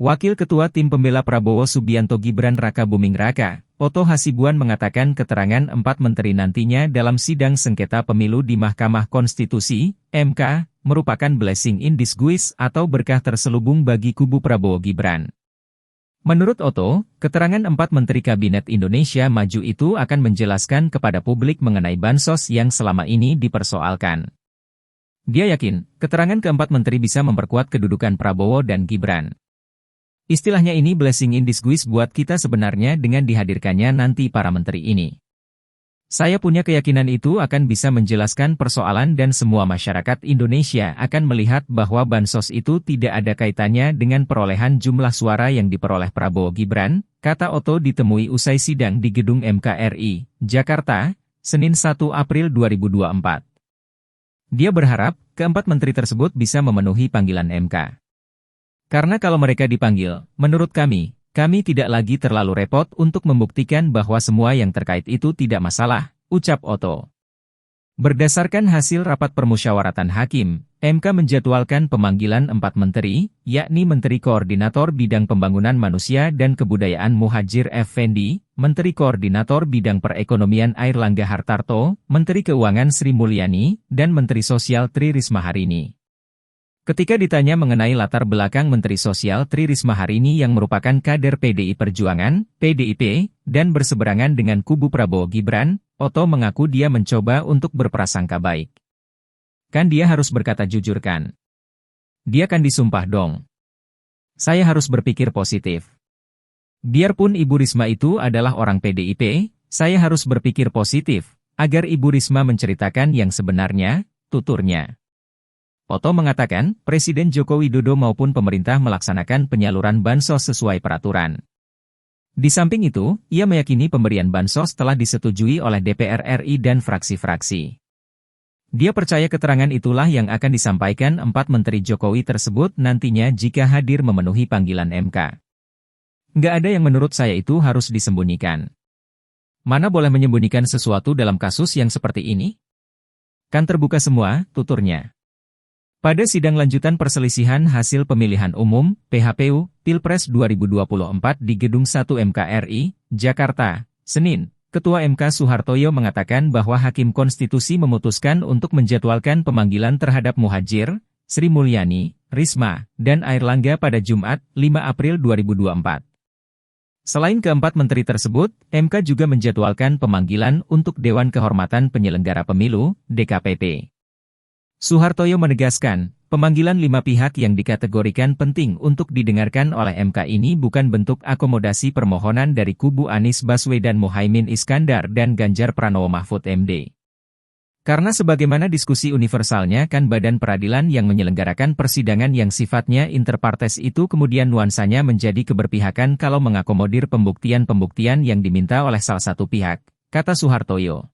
Wakil Ketua Tim Pembela Prabowo Subianto Gibran Raka Buming Raka, Oto Hasibuan mengatakan keterangan 4 menteri nantinya dalam sidang sengketa pemilu di Mahkamah Konstitusi, MK, merupakan blessing in disguise atau berkah terselubung bagi kubu Prabowo Gibran. Menurut Oto, keterangan 4 Menteri Kabinet Indonesia Maju itu akan menjelaskan kepada publik mengenai bansos yang selama ini dipersoalkan. Dia yakin, keterangan keempat menteri bisa memperkuat kedudukan Prabowo dan Gibran. Istilahnya ini blessing in disguise buat kita sebenarnya dengan dihadirkannya nanti para menteri ini. Saya punya keyakinan itu akan bisa menjelaskan persoalan dan semua masyarakat Indonesia akan melihat bahwa bansos itu tidak ada kaitannya dengan perolehan jumlah suara yang diperoleh Prabowo Gibran, kata Oto ditemui usai sidang di Gedung MKRI, Jakarta, Senin 1 April 2024. Dia berharap, keempat menteri tersebut bisa memenuhi panggilan MK. Karena kalau mereka dipanggil, menurut kami tidak lagi terlalu repot untuk membuktikan bahwa semua yang terkait itu tidak masalah, ucap Oto. Berdasarkan hasil rapat permusyawaratan hakim, MK menjadwalkan pemanggilan 4 menteri, yakni Menteri Koordinator Bidang Pembangunan Manusia dan Kebudayaan Muhadjir Effendi, Menteri Koordinator Bidang Perekonomian Airlangga Hartarto, Menteri Keuangan Sri Mulyani, dan Menteri Sosial Tri Risma Harini. Ketika ditanya mengenai latar belakang Menteri Sosial Tri Risma Harini yang merupakan kader PDI Perjuangan, PDIP, dan berseberangan dengan kubu Prabowo Gibran, Oto mengaku dia mencoba untuk berprasangka baik. Kan dia harus berkata jujur kan? Dia kan disumpah dong. Saya harus berpikir positif. Biarpun Ibu Risma itu adalah orang PDIP, saya harus berpikir positif, agar Ibu Risma menceritakan yang sebenarnya, tuturnya. Oto mengatakan, Presiden Joko Widodo maupun pemerintah melaksanakan penyaluran bansos sesuai peraturan. Di samping itu, ia meyakini pemberian bansos telah disetujui oleh DPR RI dan fraksi-fraksi. Dia percaya keterangan itulah yang akan disampaikan 4 Menteri Jokowi tersebut nantinya jika hadir memenuhi panggilan MK. Nggak ada yang menurut saya itu harus disembunyikan. Mana boleh menyembunyikan sesuatu dalam kasus yang seperti ini? Kan terbuka semua, tuturnya. Pada sidang lanjutan perselisihan hasil pemilihan umum, PHPU, Pilpres 2024 di Gedung 1 MKRI, Jakarta, Senin, Ketua MK Suhartoyo mengatakan bahwa Hakim Konstitusi memutuskan untuk menjadwalkan pemanggilan terhadap Muhadjir, Sri Mulyani, Risma, dan Airlangga pada Jumat, 5 April 2024. Selain keempat menteri tersebut, MK juga menjadwalkan pemanggilan untuk Dewan Kehormatan Penyelenggara Pemilu, DKPP. Suhartoyo menegaskan, pemanggilan 5 pihak yang dikategorikan penting untuk didengarkan oleh MK ini bukan bentuk akomodasi permohonan dari kubu Anies Baswedan Muhaimin Iskandar dan Ganjar Pranowo Mahfud MD. Karena sebagaimana diskusi universalnya kan badan peradilan yang menyelenggarakan persidangan yang sifatnya interpartes itu kemudian nuansanya menjadi keberpihakan kalau mengakomodir pembuktian-pembuktian yang diminta oleh salah satu pihak, kata Suhartoyo.